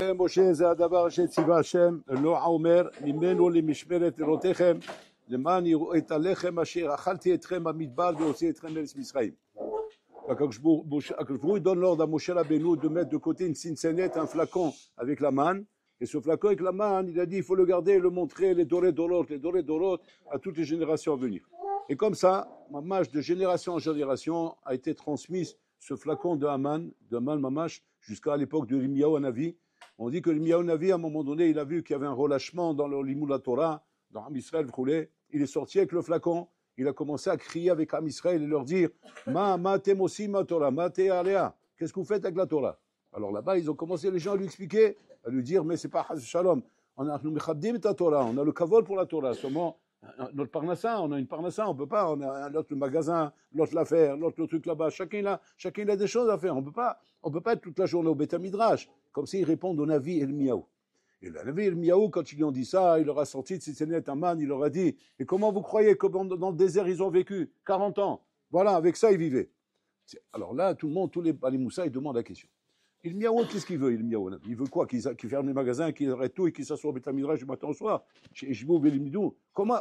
משה זה הדבר שציווה השם לא אומר ממנו למשמרת לרותיכם למען יראו את הלחם אשר אכלתי אתכם במדבר והוציא אתכם מארץ מצרים. הקדוש ברוך הוא donne l'ordre à Moshe Rabbeinu de mettre de côté une cinsonnette, un flacon avec la manne, et ce flacon avec la manne, il a dit il faut le garder et le montrer les dorés d'orot à toutes les générations à venir. Et comme ça, mamash de génération en génération a été transmise ce flacon de Haman mamash jusqu'à l'époque de Yirmiyahu Hanavi. On dit que Yirmiyahu Hanavi à un moment donné il a vu qu'il y avait un relâchement dans le limud la Torah, dans Am Israël, il est sorti avec le flacon. Il a commencé à crier avec Am Israël et leur dire ma tem aussi ma Torah, ma te alea. Qu'est-ce que vous faites avec la Torah? Alors là-bas, ils ont commencé les gens à lui expliquer, à lui dire mais c'est pas Haz Shalom. On a ta Torah, on a le kavod pour la Torah. Seulement notre parnassa, on a une parnassa, on peut pas. On a l'autre le magasin, l'autre l'affaire, l'autre le truc là-bas. Chacun a des choses à faire. On peut pas être toute la journée au Beth Midrash. Comme s'ils répondent au Navi et le Miaou. Et le Navi Yirmiyahu, quand ils lui ont dit ça, il leur a sorti de Tzitzénet Haman, il leur a dit et comment vous croyez que dans le désert ils ont vécu 40 ans? Voilà, avec ça ils vivaient. Alors là, tout le monde, tous les Moussa, ils demandent la question. Yirmiyahu, qu'est-ce qu'il veut, Yirmiyahu? Il veut quoi? Qu'il ferme les magasins, qu'il arrête tout et qu'il s'assoie au Beth Midrash du matin au soir? Chez Ejbou Velimidou. Comment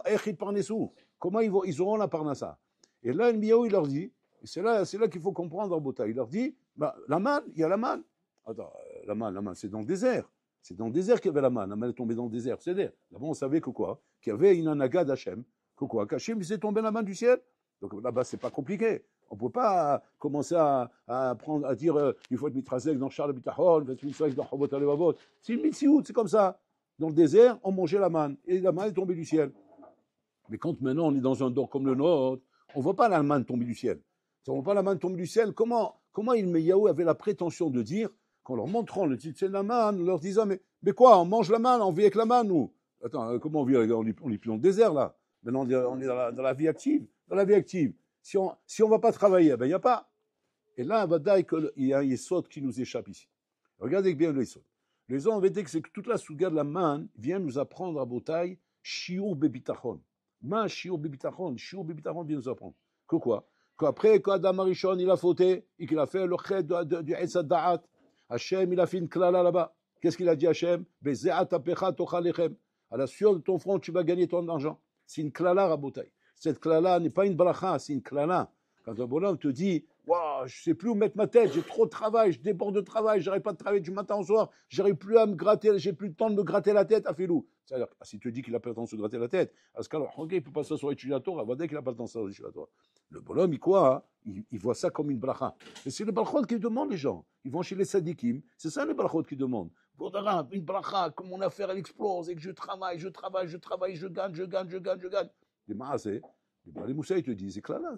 Comment ils auront la parnassa? Et là, Yirmiyahu, il leur dit, et c'est là qu'il faut comprendre en Bota, il leur dit, la manne, il y a la manne. Attends, la manne, c'est dans le désert. C'est dans le désert qu'il y avait la manne. La manne est tombée dans le désert. C'est-à-dire, là-bas, on savait que quoi? Qu'il y avait une anaga d'Hachem. Que quoi? Qu'Hachem faisait tomber la main du ciel. Donc là-bas, c'est pas compliqué. On ne peut pas commencer à dire il faut être mitrazek dans Charles Bitachon, il faut être mitrazek dans Chobot Alevavot. C'est une mitsiout, c'est comme ça. Dans le désert, on mangeait la manne. Et la manne est tombée du ciel. Mais quand maintenant on est dans un dor comme le nôtre, on ne voit pas la manne tomber du ciel. Si on ne voit pas la manne tomber du ciel, comment Yirmiyahu avait la prétention de dire qu'en leur montrant le titre de la manne, leur disant mais quoi, on mange la manne, on vit avec la manne ou attends, comment on vit? On n'est plus dans le désert là. Maintenant on est dans la vie active. Dans la vie active, si on ne va pas travailler, ben il n'y a pas. Et là, il y a un yesod qui nous échappe ici. Regardez bien le yesod. Les gens ont dit que c'est que toute la souga de la manne vient nous apprendre à Botaï shiur bebitachon. Ma shiur bebitachon vient nous apprendre. Que quoi? Qu'après, quand Adam Arishon il a fauté et qu'il a fait le chet du Etzad Da'at, Hachem, il a fait une klala là-bas. Qu'est-ce qu'il a dit Hachem? À la sueur de ton front, tu vas gagner ton argent. C'est une klala, Rabotai. Cette klala n'est pas une bracha, c'est une klala. Quand un bonhomme te dit, waouh, je ne sais plus où mettre ma tête, j'ai trop de travail, je déborde de travail, j'arrive pas de travailler du matin au soir, j'arrive plus à me gratter, j'ai plus le temps de me gratter la tête à Filou. C'est-à-dire, si tu dis qu'il n'a pas le temps de se gratter la tête, à ce cas-là, il ne peut pas s'asseoir et étudier la Torah, dès qu'il n'a pas le temps de s'asseoir et étudier la Torah. Le bonhomme, il quoi? Il voit ça comme une bracha. Et c'est le brachot qui demande les gens. Ils vont chez les sadikim, c'est ça le brachot qui demande. Une bracha, comme mon affaire elle explose et que je travaille, je gagne. Les maasé, les Moussa, ils te disent, c'est klala.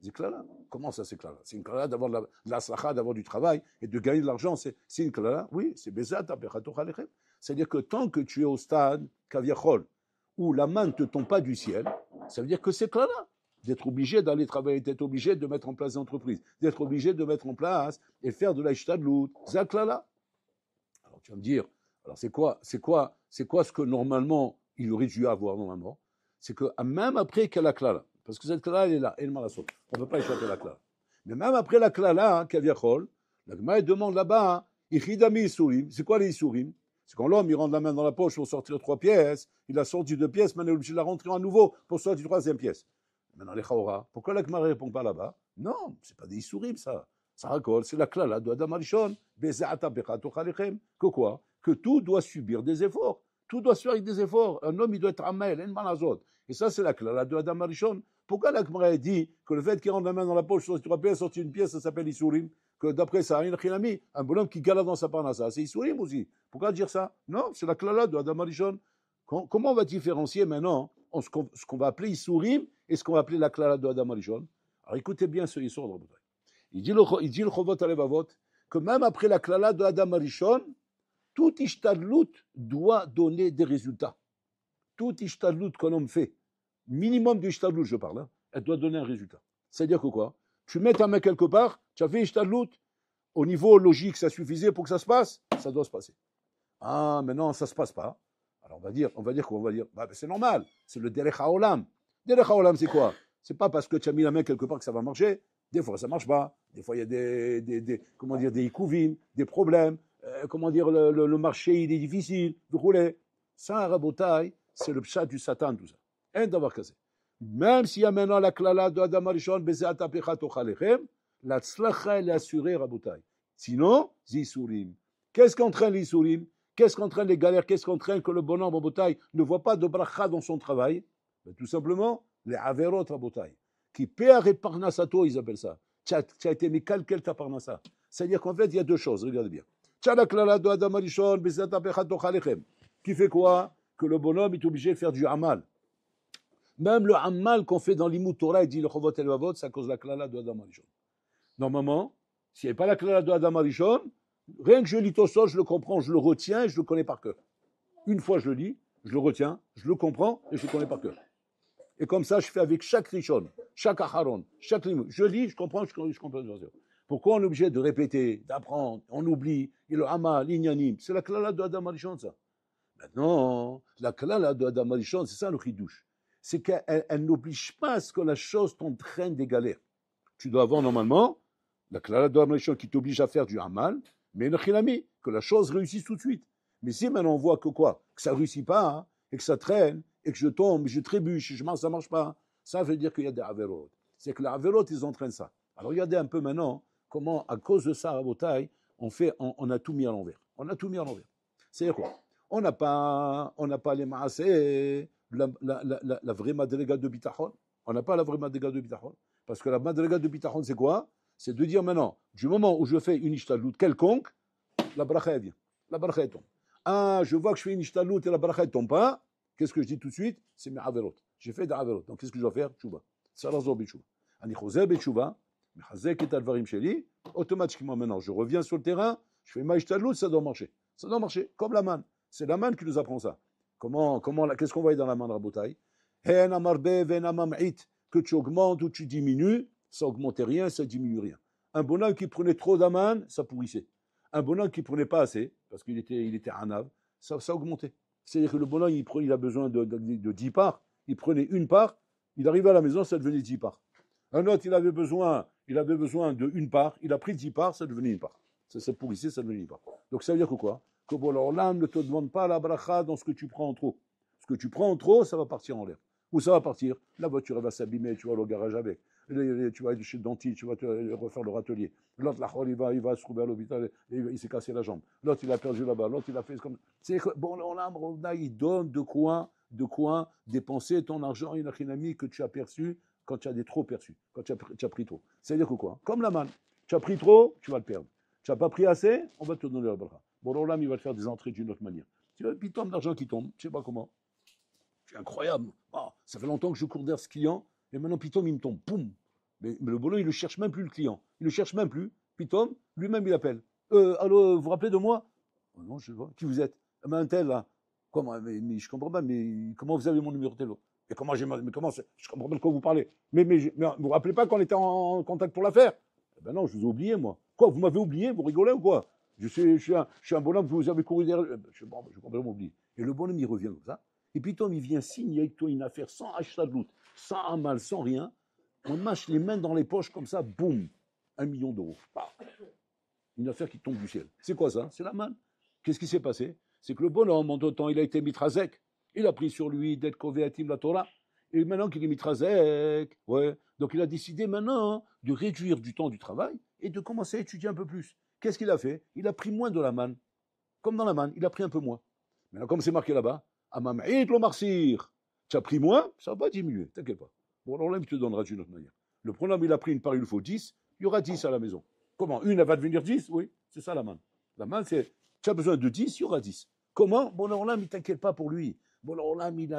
C'est klala. Comment ça, c'est klala? C'est une klala d'avoir de la slacha, d'avoir du travail et de gagner de l'argent. C'est une klala? Oui, c'est bezat, alechem. C'est-à-dire que tant que tu es au stade kaviachol, où la main ne te tombe pas du ciel, ça veut dire que c'est klala. D'être obligé d'aller travailler, d'être obligé de mettre en place des entreprises, d'être obligé de mettre en place et faire de la ishtadlout. C'est klala. Alors tu vas me dire, alors c'est quoi ce que normalement il aurait dû avoir normalement? C'est que même après qu'il y a la klala, parce que cette klala elle est là, elle m'a la sauté. On ne peut pas échapper à la klala. Mais même après la klala, kaviachol, la Gemara demande là-bas, ichidami isurim, c'est quoi les isurim? C'est quand l'homme il rentre la main dans la poche pour sortir 3 pièces, il a sorti 2 pièces, maintenant il est obligé de la rentrer à nouveau pour sortir 3e pièce. Maintenant les chaora, pourquoi la Gemara ne répond pas là-bas? Non, c'est pas des isurim ça. Ça raccole, c'est la klala de Adam Arishon, beza'ata bechato chalechem. Que quoi? Que tout doit subir des efforts. Tout doit se faire avec des efforts. Un homme, il doit être amel, en malazot. Et ça, c'est la klala de Adam Arishon. Pourquoi la Gemara dit que le fait qu'il rentre la main dans la poche, sortir 3 pièces, sortir une pièce, ça s'appelle isurim? Que d'après ça, un bonhomme qui galade dans sa parnassa, c'est isurim aussi. Pourquoi dire ça? Non, c'est la klala de Adam Arishon. Comment on va différencier maintenant ce qu'on va appeler isurim et ce qu'on va appeler la klala de Adam Arishon? Alors écoutez bien ce yisod. Il dit le Chovot Alevavot que même après la klala de Adam Arishon, tout ishtadlut doit donner des résultats. Tout ishtadlut qu'un homme fait, minimum de ishtadlut je parle, elle doit donner un résultat. C'est-à-dire que quoi? Tu mets ta main quelque part, tu as fait ishtadlut, au niveau logique ça suffisait pour que ça se passe, ça doit se passer. Ah, maintenant ça ne se passe pas. Alors on va dire c'est normal, c'est le derech haolam. Derech haolam c'est quoi? C'est pas parce que tu as mis la main quelque part que ça va marcher. Des fois, ça ne marche pas. Des fois, il y a des ikouvim, des problèmes. comment dire, le marché, il est difficile, vous roulez. Ça, Rabotai, c'est le pshat du Satan, tout ça. Un d'avoir cassé. Même s'il y a maintenant la klala de Adam Arishon, Bezat Apecha Tochalechem, la tzlacha, elle est assurée, Rabotai. Sinon, Zisurim. Qu'est-ce qu'entraîne l'Isurim? Qu'est-ce qu'entraîne les galères? Qu'est-ce qu'entraîne que le bonhomme, Rabotai, ne voit pas de bracha dans son travail? Ben, tout simplement, les averot, Rabotai. Qui perd et parnasato, ils appellent ça. Tu as été mis calquel ta parnasa. C'est-à-dire qu'en fait, il y a deux choses, regardez bien. Tu as la klala de Adam Arishon, Bezat Apecha Tochalechem. Qui fait quoi? Que le bonhomme est obligé de faire du amal. Même le amal qu'on fait dans l'imout Torah, il dit le chovot et le vavot, c'est à cause de la klala de Adam Arishon. Normalement, s'il n'y avait pas la klala de Adam Arishon, rien que je lis Tosot, je le comprends, je le retiens et je le connais par cœur. Une fois je le lis, je le retiens, je le comprends et je le connais par cœur. Et comme ça, je fais avec chaque Rishon, chaque Aharon, chaque limut. Je lis, je comprends, je comprends. Pourquoi on est obligé de répéter, d'apprendre, on oublie, et le amal, l'inyanim, c'est la klala de Adam Arishon, ça. Maintenant, la klala de Adam Arishon, c'est ça le chidouche. C'est qu'elle n'oblige pas à ce que la chose t'entraîne des galères. Tu dois avoir normalement la klala de Adam Arishon qui t'oblige à faire du amal, mais le chilami, que la chose réussisse tout de suite. Mais si maintenant on voit que quoi? Que ça ne réussit pas, hein, et que ça traîne, et que je tombe, je trébuche, ça ne marche pas, ça veut dire qu'il y a des averot. C'est que les averot, ils entraînent ça. Alors regardez un peu maintenant comment, à cause de ça, à Rabotai, on a tout mis à l'envers. On a tout mis à l'envers. C'est-à-dire quoi? On n'a pas les maaseh, la vraie madriga de bitachon. On n'a pas la vraie madriga de bitachon. Parce que la madriga de bitachon, c'est quoi? C'est de dire maintenant, du moment où je fais une ishtalout quelconque, la bracha vient. La bracha tombe. Ah, je vois que je fais une ishtalout et la bracha ne tombe pas. Qu'est-ce que je dis tout de suite? C'est mes averot. J'ai fait des averot. Donc qu'est-ce que je dois faire? Tchouba. C'est la zob tchouba. Ani choser betchouba, mechazek et alvarim sheli. Automatiquement maintenant, je reviens sur le terrain, je fais ma ishtalout, ça doit marcher. Ça doit marcher, comme la manne. C'est la manne qui nous apprend ça. Qu'est-ce qu'on voit dans la manne, Rabotai? Que tu augmentes ou tu diminues, ça augmentait rien, ça diminue rien. Un bonhomme qui prenait trop d'aman, ça pourrissait. Un bonhomme qui prenait pas assez, parce qu'il était anav, ça augmentait. C'est-à-dire que le bonhomme, il a besoin de 10 parts, il prenait une part, il arrivait à la maison, ça devenait 10 parts. Un autre, il avait besoin de une part, il a pris 10 parts, ça devenait une part. Ça pourrissait, ça devenait une part. Donc ça veut dire que quoi? Que bon, alors l'âme ne te demande pas la bracha dans ce que tu prends en trop. Ce que tu prends en trop, ça va partir en l'air. Où ça va partir? La voiture, elle va s'abîmer, tu vas aller au garage avec. Tu vas aller chez le dentiste, tu vas te refaire leur atelier. L'autre, il va se trouver à l'hôpital, il s'est cassé la jambe. L'autre, il a perdu là-bas. L'autre, il a fait comme. C'est bon, l'âme, il donne de quoi dépenser ton argent, une achinami que tu as perçu quand tu as des trop perçus, quand tu as pris trop. C'est-à-dire que quoi? Comme la manne. Tu as pris trop, tu vas le perdre. Tu n'as pas pris assez, on va te donner la bracha. Bon, l'âme, il va te faire des entrées d'une autre manière. Tu vois, puis tombe d'argent qui tombe, je ne sais pas comment. C'est incroyable. Oh, ça fait longtemps que je cours derrière ce client, et maintenant, Pitom, il me tombe. Poum. Mais le boulot, il ne cherche même plus le client. Il ne cherche même plus. Pitom, lui-même, il appelle. Allô, vous vous rappelez de moi? Oh, non, je sais pas. Qui vous êtes? Un tel, là. Comment? Mais je comprends pas, mais comment vous avez mon numéro de téléphone? Mais comment je comprends pas de quoi vous parlez. Mais vous vous rappelez pas qu'on était en contact pour l'affaire? Eh ben non, je vous ai oublié, moi. Quoi, vous m'avez oublié? Vous rigolez ou quoi? Je suis un bonhomme que vous avez couru derrière. Je complètement oublié. Et le bonhomme, il revient comme ça. Et puis, Tom, il vient signer avec toi une affaire sans achat-de-loot, sans amal, sans rien. On mâche les mains dans les poches comme ça, boum, 1 million d'euros. Une affaire qui tombe du ciel. C'est quoi ça? C'est la manne. Qu'est-ce qui s'est passé? C'est que le bonhomme, en deux temps, il a été mitrazek. Il a pris sur lui d'être kovéatim la Torah. Et maintenant qu'il est mitrazek, ouais. Donc il a décidé maintenant de réduire du temps du travail et de commencer à étudier un peu plus. Qu'est-ce qu'il a fait? Il a pris moins de la manne. Comme dans la manne, il a pris un peu moins. Maintenant, comme c'est marqué là-bas, Amam'it lo marsir. Tu as pris moins, ça ne va pas diminuer, t'inquiète pas. Bon, alors là, il te donnera d'une autre manière. Le problème, il a pris une part, il faut 10, il y aura 10 à la maison. Comment? Une, elle va devenir 10? Oui, c'est ça la manne. La manne, c'est, tu as besoin de 10, il y aura 10. Comment? Bon, alors là, mais t'inquiète pas pour lui. Bon, alors là, il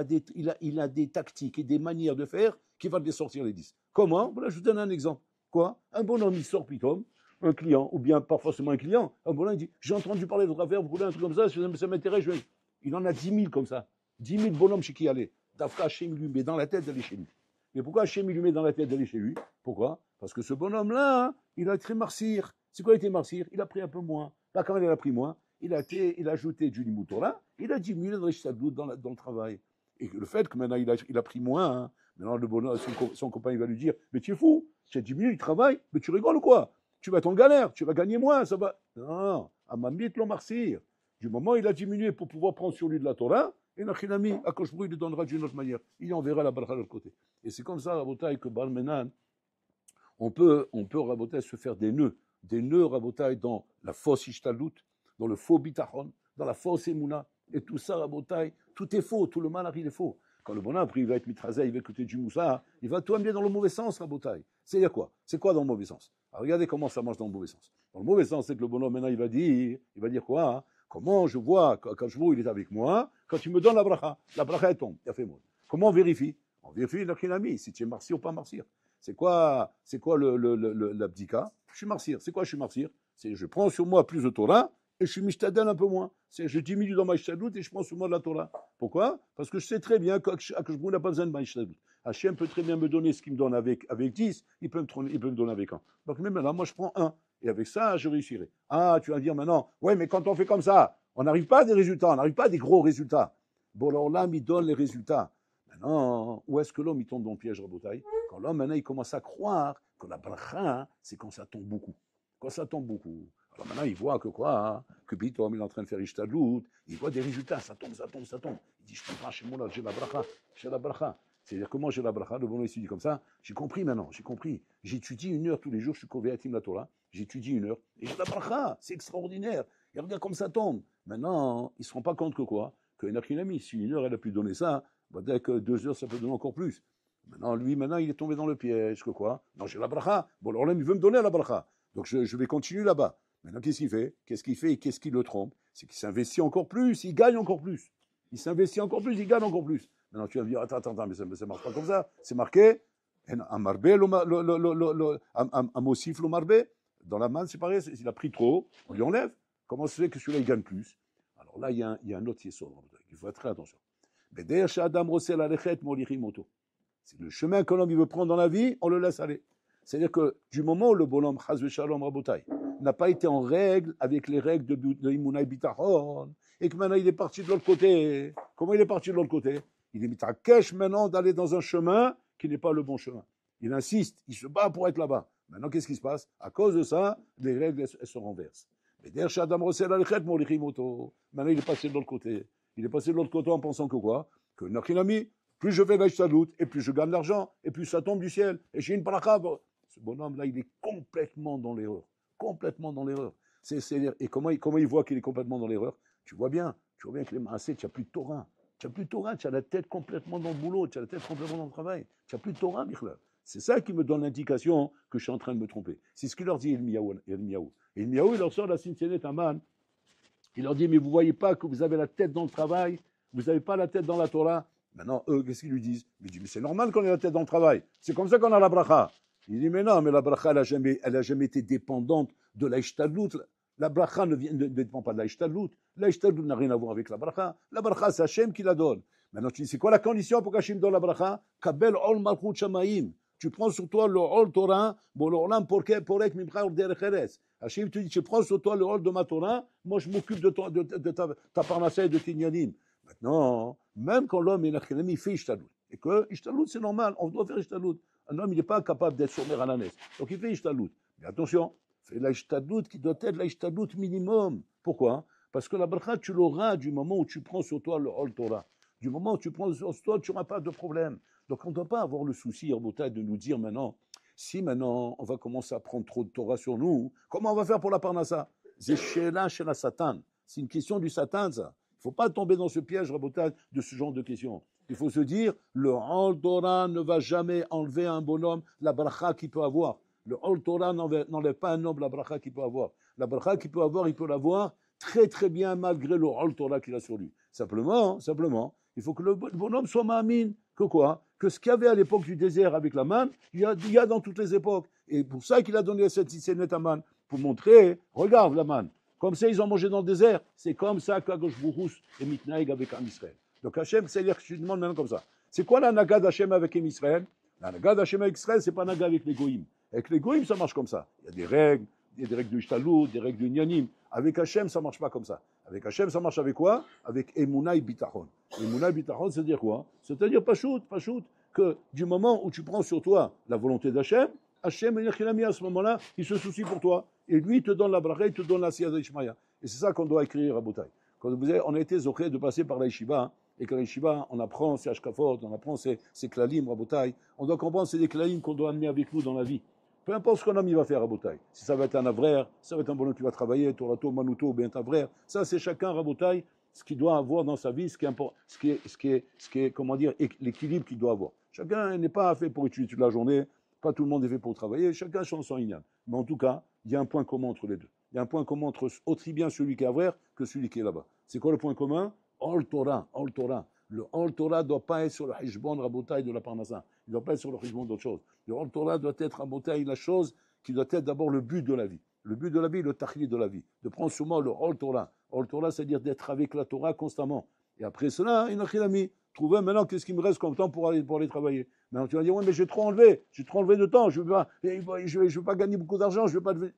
a des tactiques et des manières de faire qui vont les sortir les 10. Comment? Bon, là, je vous donne un exemple. Quoi? Un bonhomme, il sort Pitom, un client, ou bien pas forcément un client, un bonhomme, il dit, j'ai entendu parler de votre affaire, vous voulez un truc comme ça m'intéresse, je vais... Il en a 10 000 comme ça. 10 000 bonhommes chez qui aller. Dafka, Hachem lui met dans la tête d'aller chez lui. Mais pourquoi Hachem lui met dans la tête d'aller chez lui? Pourquoi? Parce que ce bonhomme-là, hein, il a été marcir. C'est quoi il a été marcir? Il a pris un peu moins. Là, quand il a pris moins, il a ajouté du limoutoura, il a diminué le richtadout dans le travail. Et le fait que maintenant il a pris moins, hein, maintenant le bonhomme, son copain, il va lui dire, mais tu es fou, tu as diminué le travail, mais tu rigoles ou quoi? Tu vas être en galère, tu vas gagner moins, ça va. Non, Amamit lo marsir. Du moment où il a diminué pour pouvoir prendre sur lui de la Torah, et Nachinami, Akash Baruch Hu, il donnera d'une autre manière. Il enverra la bracha de l'autre côté. Et c'est comme ça, Rabotai, que Balmenan, on peut Rabotai, se faire des nœuds, Rabotai, dans la fausse Ishtalut, dans le faux Bitachon, dans la fausse Emouna. Et tout ça, Rabotai, tout est faux, tout le mal il est faux. Quand le bonhomme, après, il va être mitrazé, il va écouter du moussa, il va tout amener dans le mauvais sens, Rabotai. C'est quoi? C'est quoi dans le mauvais sens? Alors, regardez comment ça marche dans le mauvais sens. Dans le mauvais sens, c'est que le bonhomme, maintenant, il va dire quoi, hein? Comment je vois, quand je vois, il est avec moi, quand tu me donnes la bracha elle tombe, il a fait moi. Comment on vérifie? On vérifie l'ami, si tu es marcir ou pas marcir. C'est quoi l'abdika? Je suis marcir. C'est quoi je suis marcir? C'est je prends sur moi plus de Torah et je suis mishtadel un peu moins. C'est je diminue dans ma ishtadlut et je prends sur moi de la Torah. Pourquoi? Parce que je sais très bien que je n'a pas besoin de ma ishtadlut. Hachem peut très bien me donner ce qu'il me donne avec 10, il peut me donner avec 1. Donc même là, moi je prends 1. Et avec ça, je réussirai. Ah, tu vas dire maintenant, ouais, mais quand on fait comme ça, on n'arrive pas à des résultats, on n'arrive pas à des gros résultats. Bon, alors là, il donne les résultats. Maintenant, où est-ce que l'homme il tombe dans le piège, Rabotai? Quand l'homme, maintenant, il commence à croire que la bracha, c'est quand ça tombe beaucoup. Quand ça tombe beaucoup. Alors maintenant, il voit que quoi? Que Bitom, il est en train de faire Ishtadlut, il voit des résultats, ça tombe. Il dit, je ne peux pas chez moi, là, j'ai la bracha. C'est-à-dire, comment j'ai la bracha? Le bon étudie comme ça. J'ai compris maintenant, j'ai compris. J'étudie 1 heure tous les jours, je suis Kovéatim la Torah. J'étudie 1 heure. Et j'ai la bracha. C'est extraordinaire. Et regarde comme ça tombe. Maintenant, ils ne se rendent pas compte que quoi? Qu'une heure qu'il a mis. Si 1 heure, elle a pu donner ça, bah, dès que 2 heures, ça peut donner encore plus. Maintenant, lui, il est tombé dans le piège. Que quoi? Non, j'ai la bracha. Bon, alors là, il veut me donner la bracha. Donc, je vais continuer là-bas. Maintenant, qu'est-ce qu'il fait? Et qu'est-ce qui le trompe? C'est qu'il s'investit encore plus, il gagne encore plus. Il s'investit encore plus, il gagne encore plus. Maintenant, tu vas me dire, attends, mais ça ne marche pas comme ça. C'est marqué, un marbe, un mossif, le marbe. Dans la manne, c'est pareil, il a pris trop, on lui enlève. Comment se fait que celui-là, il gagne plus? Alors là, il y a un autre yesod. Il faut faire très attention. C'est le chemin que l'homme veut prendre dans la vie, on le laisse aller. C'est-à-dire que du moment où le bonhomme, Chaz Shalom Rabotai, n'a pas été en règle avec les règles de Imuna et Bitachon, et que maintenant il est parti de l'autre côté. Comment il est parti de l'autre côté? Il est mis à cache maintenant d'aller dans un chemin qui n'est pas le bon chemin. Il insiste, il se bat pour être là-bas. Maintenant, qu'est-ce qui se passe? À cause de ça, les règles elles se renversent. Maintenant, il est passé de l'autre côté. Il est passé de l'autre côté en pensant que quoi? Que Nachinami, plus je fais l'Aïchtadout, et plus je gagne de l'argent, et plus ça tombe du ciel, et j'ai une bracha. Ce bonhomme-là, il est complètement dans l'erreur. Complètement dans l'erreur. Et comment il voit qu'il est complètement dans l'erreur? Tu vois bien que les maasés, tu n'as plus de Torah. Tu n'as plus de Torah, tu as la tête complètement dans le boulot, tu as la tête complètement dans le travail. Tu n'as plus de Torah, Michel. C'est ça qui me donne l'indication que je suis en train de me tromper. C'est ce qu'il leur dit Yirmiyahu. Yirmiyahu, il leur sort la Sinsenet Aman. Il leur dit, mais vous ne voyez pas que vous avez la tête dans le travail, vous n'avez pas la tête dans la Torah. Maintenant, eux, qu'est-ce qu'ils lui disent? Il dit, mais c'est normal qu'on ait la tête dans le travail. C'est comme ça qu'on a la bracha. Il dit, mais non, mais la bracha, elle n'a jamais été dépendante de la ishtadlut. La bracha ne dépend pas de la ishtadlut. La ishtadlut n'a rien à voir avec la bracha. La bracha, c'est Hachem qui la donne. Maintenant, tu dis, c'est quoi la condition pour qu'Hachem donne la bracha? Kabel ol malchut shamaim. Tu prends sur toi le ol Torah, bon, l'olam porek mimcha derech eretz. Hachem te dit, tu prends sur toi le ol de ma Torah, moi je m'occupe de ta parnassa et de tes nyanim. Maintenant, même quand l'homme est nachilami, il fait ishtadlut. Et que ishtadlut, c'est normal, on doit faire ishtadlut. Un homme, il n'est pas capable d'être sommaire à la naisse. Donc il fait ishtadlut. Mais attention, fais la ishtadlut qui doit être la ishtadlut minimum. Pourquoi? Parce que la bracha, tu l'auras du moment où tu prends sur toi le ol Torah. Du moment où tu prends sur toi, tu n'auras pas de problème. Donc on ne doit pas avoir le souci, Rabotai, de nous dire maintenant, si maintenant on va commencer à prendre trop de Torah sur nous, comment on va faire pour la parnassa? C'est chez la Satan. C'est une question du Satan, ça. Il ne faut pas tomber dans ce piège, Rabotai, de ce genre de questions. Il faut se dire, le Ol Torah ne va jamais enlever à un bonhomme la bracha qu'il peut avoir. Le Ol Torah n'enlève pas à un homme la bracha qu'il peut avoir. La bracha qu'il peut avoir, il peut l'avoir très très bien malgré le Ol Torah qu'il a sur lui. Simplement, il faut que le bonhomme soit ma'amine. Que quoi? Que ce qu'il y avait à l'époque du désert avec la manne, il y a dans toutes les époques. Et pour ça qu'il a donné cette Senet Aman, pour montrer, regarde la manne. Comme ça, ils ont mangé dans le désert. C'est comme ça qu'Agosh Bourous et Mitnaïg avec Am Israël. Donc Hachem, c'est-à-dire que je te demande maintenant comme ça. C'est quoi la naga d'Hachem avec Am Israël? La naga d'Hachem avec Israël, c'est pas naga avec les goïms. Avec les goïms, ça marche comme ça. Il y a des règles de Ishtalut, des règles de Nyanim. Avec Hachem, ça marche pas comme ça. Avec Hachem, ça marche avec quoi? Avec Emunah et Bitachon. Emunah et Bitachon, c'est-à-dire quoi? C'est-à-dire Pachout, que du moment où tu prends sur toi la volonté d'Hachem, Hachem, à ce moment-là, il se soucie pour toi. Et lui, il te donne la bracha, il te donne la siyada Ishmaïa. Et c'est ça qu'on doit écrire à Botaï. Quand vous avez, on a été zoché de passer par la yeshiva, et qu'à la yeshiva, on apprend ces hashkafot, on apprend ces klalim à Botaï. On doit comprendre c'est des klalim qu'on doit amener avec nous dans la vie. Peu importe ce qu'un homme il va faire à Botaï. Si ça va être un avraire, ça va être un bonhomme qui va travailler, Torato, Manuto, ou bien un avraire. Ça, c'est chacun à Botaï, ce qu'il doit avoir dans sa vie, ce qui est, comment dire, l'équilibre qu'il doit avoir. Chacun n'est pas fait pour étudier toute la journée, pas tout le monde est fait pour travailler, chacun change son ignan. Mais en tout cas, il y a un point commun entre les deux. Il y a un point commun entre aussi bien celui qui est avraire que celui qui est là-bas. C'est quoi le point commun? All Torah, All Torah. Le All Torah ne doit pas être sur le Hishbon Rabotai de la Parnassa. Il ne doit pas être sur le Hishbon d'autre chose. Le All Torah doit être Rabotai, la chose qui doit être d'abord le but de la vie. Le but de la vie, le tachli de la vie. De prendre souvent le All Torah. All Torah, c'est-à-dire d'être avec la Torah constamment. Et après cela, il n'a rien mis. Trouver maintenant qu'est-ce qui me reste comme temps pour aller travailler. Maintenant tu vas dire, oui, mais j'ai trop enlevé de temps, je ne veux pas gagner beaucoup d'argent, je ne veux pas lever.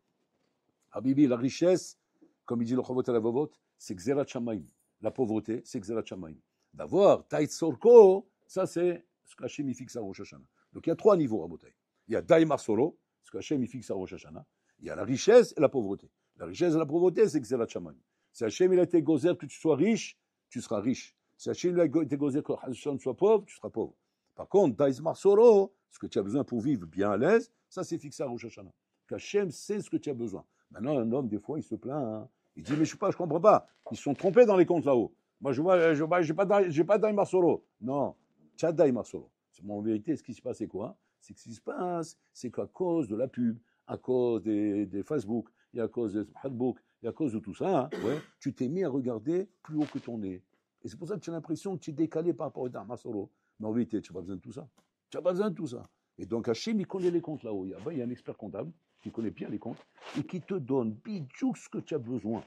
Habibi, la richesse, comme il dit le Chavot à la Vavot, c'est Xerat Shamaim. La pauvreté, c'est Xerat Shamaim. D'avoir Taït Sorko, ça c'est ce qu'Hachem y fixe à Rosh Hashanah. Donc il y a 3 niveaux à Botaï. Il y a Daïmar Solo, ce qu'Hachem y fixe à Rosh Hashanah. Il y a la richesse et la pauvreté. La richesse et la pauvreté, c'est Xerat Shamaim. Si Hachem il a été gozer que tu sois riche, tu seras riche. Si Hachem il a été gozer que Hachem soit pauvre, tu seras pauvre. Par contre, Daïmar Solo, ce que tu as besoin pour vivre bien à l'aise, ça c'est fixé à Rosh Hashanah. Qu'Hachem sait ce que tu as besoin. Maintenant, un homme, des fois, il se plaint. Hein. Il dit, mais je comprends pas. Ils se sont trompés dans les comptes là-haut. Moi, j'ai pas Daïmar Solo. Non, tu as Daïmar Solo. En vérité, ce qui se passe, c'est quoi? C'est que ce qui se passe, c'est qu'à cause de la pub, à cause des Facebook, et à cause des Facebook, et à cause de tout ça, hein, ouais, tu t'es mis à regarder plus haut que ton nez. Et c'est pour ça que tu as l'impression que tu es décalé par rapport à Daïmar Solo. Mais en vérité, tu n'as pas besoin de tout ça. Tu n'as pas besoin de tout ça. Et donc, Hachem, il connaît les comptes là-haut. Il y a un expert comptable qui connaît bien les comptes et qui te donne bidjouk ce que tu as besoin.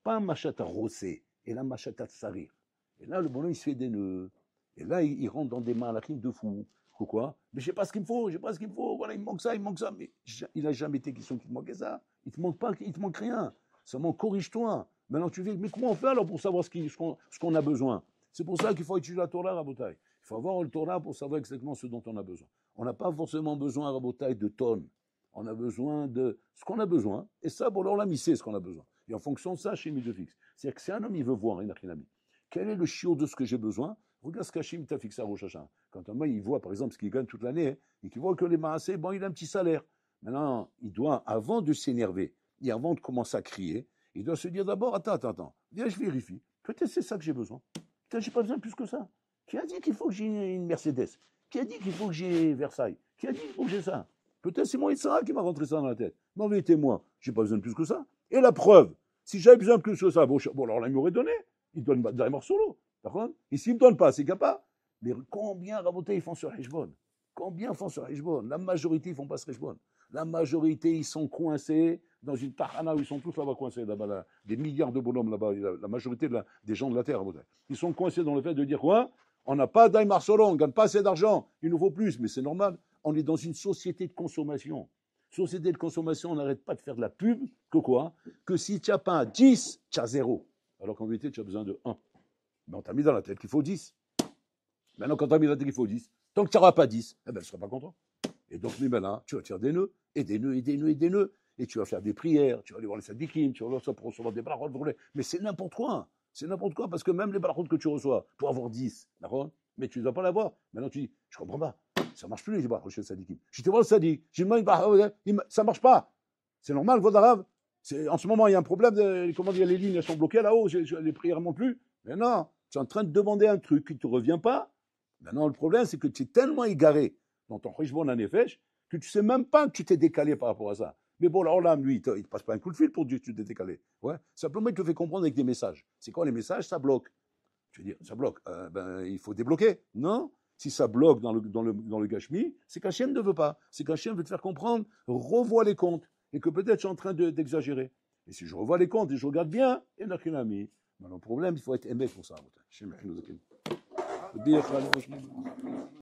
Pas un machata rossé, et là, machata tsarir. Et là, le bonhomme, il se fait des nœuds. Et là, il rentre dans des malachim de fou. Pourquoi? Mais je sais pas ce qu'il me faut, Voilà, il me manque ça. Mais il n'a jamais été question qu'il te manquait ça. Il te manque pas, il te manque rien. Seulement, corrige-toi. Maintenant, tu dis, mais comment on fait alors pour savoir ce qu'on a besoin? C'est pour ça qu'il faut étudier la Torah, Rabotai. Il faut avoir le Torah pour savoir exactement ce dont on a besoin. On n'a pas forcément besoin, Rabotai, de tonnes. On a besoin de ce qu'on a besoin. Et ça, bon, alors là, il sait ce qu'on a besoin. Et en fonction de ça, Hachem il te fixe. C'est-à-dire que si un homme, il veut voir, quel est le chiot de ce que j'ai besoin? Regarde ce qu'Hachem t'a fixé à Rosh Hashanah. Quand un homme, il voit, par exemple, ce qu'il gagne toute l'année, et qu'il voit que les maassés, bon, il a un petit salaire. Maintenant, il doit, avant de s'énerver, et avant de commencer à crier, il doit se dire d'abord, attends, viens, je vérifie. Peut-être c'est ça que j'ai besoin. Peut-être j'ai pas besoin de plus que ça. Qui a dit qu'il faut que j'ai une Mercedes? Qui a dit qu'il faut que j'ai Versailles? Qui a dit qu'il faut que j'ai ça? Peut-être c'est moi Sarah qui m'a rentré ça dans la tête. Mais en vérité, moi, j'ai pas besoin de plus que ça. Et la preuve, si j'avais besoin de plus que ça, bon alors là, il m'aurait donné. Il donne Daïmar Solo. D'accord? Et s'il ne me donne pas, c'est capable. Mais combien, Rabotai, ils font sur Hishbon? Combien font sur Hishbon? La majorité, ils ne font pas sur Hishbon. La majorité, ils sont coincés dans une tahana où ils sont tous là-bas coincés, là-bas, des milliards de bonhommes là-bas, la majorité des gens de la terre, Rabotai. Ils sont coincés dans le fait de dire quoi? On n'a pas Daïmar Solo, on ne gagne pas assez d'argent, il nous faut plus, mais c'est normal. On est dans une société de consommation. Société de consommation, on n'arrête pas de faire de la pub, que quoi? Que si tu n'as pas 10, tu as 0. Alors qu'en vérité, tu as besoin de 1. Mais on t'a mis dans la tête qu'il faut 10. Maintenant, quand tu as mis dans la tête qu'il faut 10, tant que tu n'auras pas 10, eh ben, tu ne seras pas content. Et donc, mais maintenant, tu vas te faire des nœuds, et des nœuds, et des nœuds, et des nœuds. Et tu vas faire des prières, tu vas aller voir les sadikim, tu vas voir ça pour recevoir des barachot. Mais c'est n'importe quoi. C'est n'importe quoi, parce que même les barachot que tu reçois, pour avoir 10, d'accord? Mais tu ne dois pas l'avoir. Maintenant, tu dis, je ne comprends pas. Ça ne marche plus, les barachot chez le sadikim. J'étais voir le sadik, j'ai demandé une barachot, ça ne marche pas. C'est normal, voix d'arabe. En ce moment, il y a un problème, comment dire, les lignes elles sont bloquées là-haut, les prières ne montent plus. Mais non, tu es en train de demander un truc qui ne te revient pas. Maintenant, le problème, c'est que tu es tellement égaré dans ton Hishbon HaNefesh que tu ne sais même pas que tu t'es décalé par rapport à ça. Mais bon, alors là, lui, il ne te passe pas un coup de fil pour dire que tu t'es décalé. Ouais. Simplement, il te fait comprendre avec des messages. C'est quoi les messages? Ça bloque. Tu veux dire, ça bloque. Il faut débloquer. Non. Si ça bloque dans le Gashmi, c'est qu'Hachem ne veut pas. C'est qu'Hachem veut te faire comprendre, revois les comptes. Et que peut-être je suis en train d'exagérer. Et si je revois les comptes et je regarde bien, il n'y en a qu'un ami. Mais le problème, il faut être aimé pour ça.